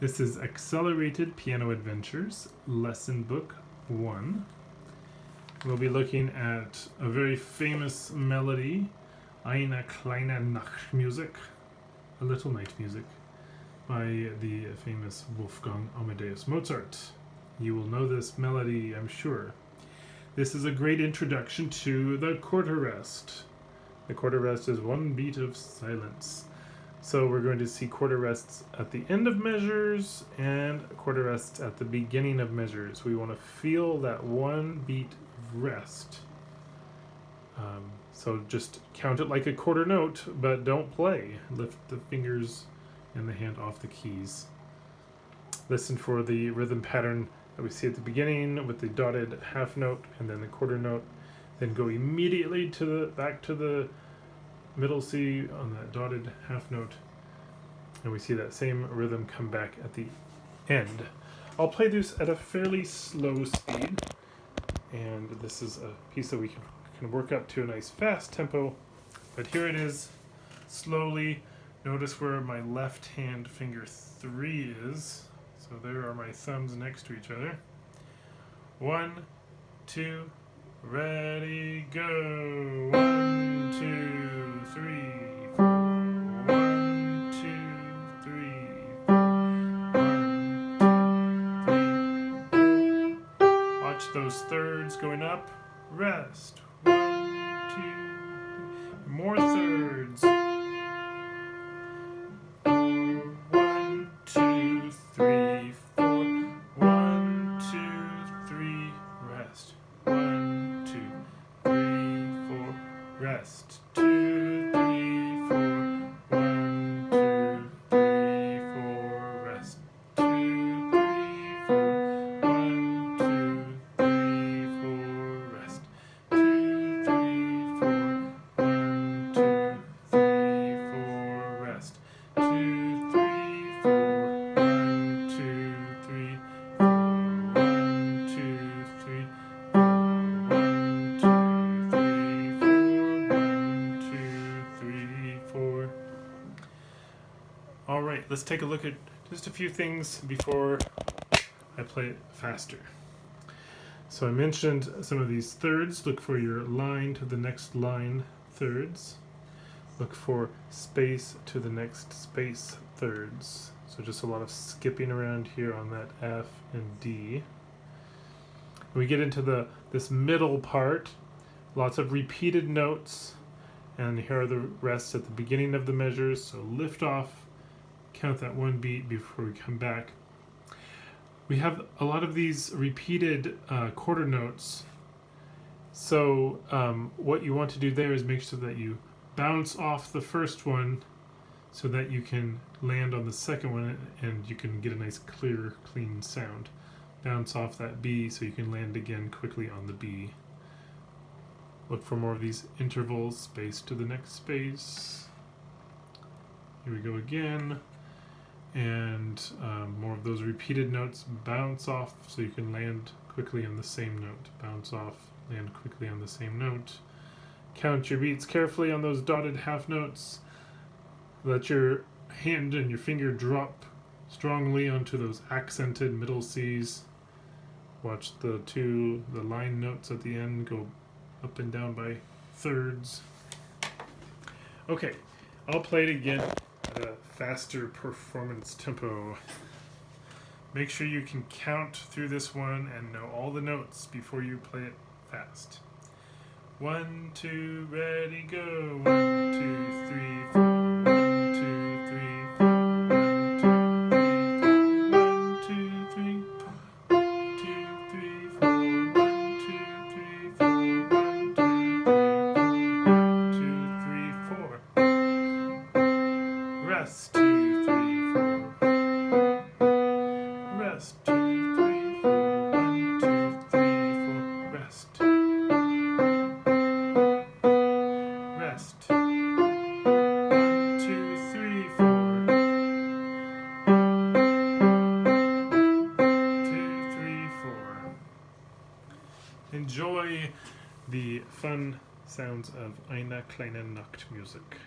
This is Accelerated Piano Adventures, Lesson Book 1. We'll be looking at a very famous melody, Eine, Kleine Nachtmusik, a little night music, by the famous Wolfgang Amadeus Mozart. You will know this melody, I'm sure. This is a great introduction to the quarter rest. The quarter rest is one beat of silence. So we're going to see quarter rests at the end of measures and quarter rests at the beginning of measures. We want to feel that one beat of rest. So just count it like a quarter note, but don't play. Lift the fingers and the hand off the keys. Listen for the rhythm pattern that we see at the beginning with the dotted half note and then the quarter note. Then go immediately back to the middle C on that dotted half note, and we see that same rhythm come back at the end. I'll play this at a fairly slow speed, and this is a piece that we can work up to a nice fast tempo, but here it is slowly. Notice where my left hand finger 3 is, so there are my thumbs next to each other. 1, 2, ready, go. 1, 2, 3, 4. 1, 2, 3, 4. 1, 2, 3. Watch those thirds going up. Rest. 1, 2, 3. More thirds. 1, 2, 3, 4. 1, 2, 3. Rest. 1, 2, 3, 4. Rest. 2, 3, 4. 1, 2, 3, 4. Rest. 2, 3, 4. 1, 2, 3, 4. Rest. 2, 3, 4. 1, 2, 3, 4. Rest. 2, 3, 4. 1, 2, 3, 4. 1, 2, 3, 4. 1, 2, 3, 4. 1, 2, 3, 4. All right, let's take a look at just a few things before I play it faster. So I mentioned some of these thirds. Look for your line to the next line thirds. Look for space to the next space thirds. So just a lot of skipping around here on that F and D. We get into this middle part, lots of repeated notes, and here are the rests at the beginning of the measures. So lift off, count that one beat before we come back. We have a lot of these repeated quarter notes. So what you want to do there is make sure that you bounce off the first one so that you can land on the second one and you can get a nice clear, clean sound. Bounce off that B so you can land again quickly on the B. Look for more of these intervals, space to the next space. Here we go again. And more of those repeated notes. Bounce off so you can land quickly on the same note. Bounce off, land quickly on the same note. Count your beats carefully on those dotted half notes. Let your hand and your finger drop strongly onto those accented middle C's. Watch the line notes at the end go up and down by thirds. Okay, I'll play it again at a faster performance tempo. Make sure you can count through this one and know all the notes before you play it fast. 1, 2, ready, go. 1, 2, 3, 4. 1, 2, 3, 4. 1, 2, 3, 4. 1, 2, 3, 4. 1, 2, 3, 4. 1, 2, 3, 4. 1, 2, 3, 4. Rest. 2, 3, 4. Rest. 2, 3, 4. 1, 2, 3, 4. Rest. Rest. 1, 2, 3, 4. 2, 3, 4. Enjoy the fun sounds of Eine, Kleine Nachtmusik.